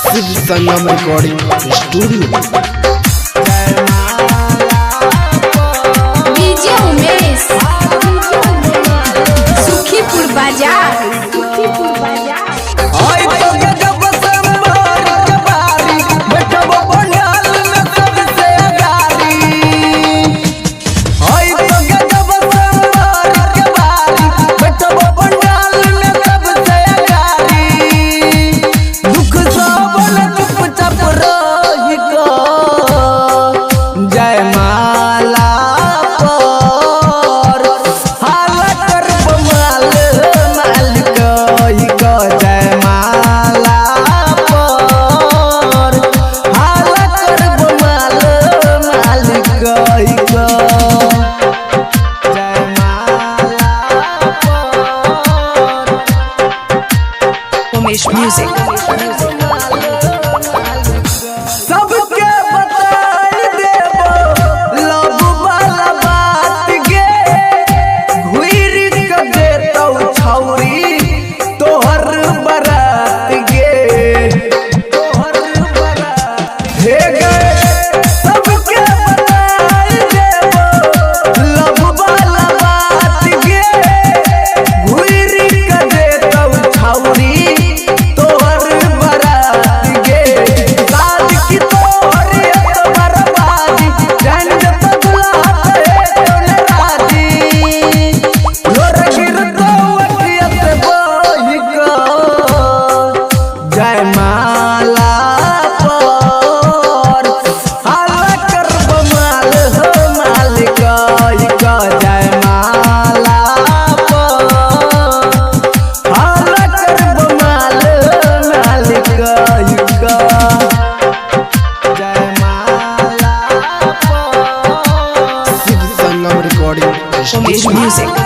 Shiv Sangam recording studio. DJ Umesh Sukhipur Bazar. Umesh Music. सबके बताई देबो लब वाला बात गे घुइरी के देतौ छौरी तोहर बरात गे तोहर बरात हे गे सबके बताई देबो लब वाला बात गे घुइरी के देतौ छौरी Shiv Sangam recording Umesh Music.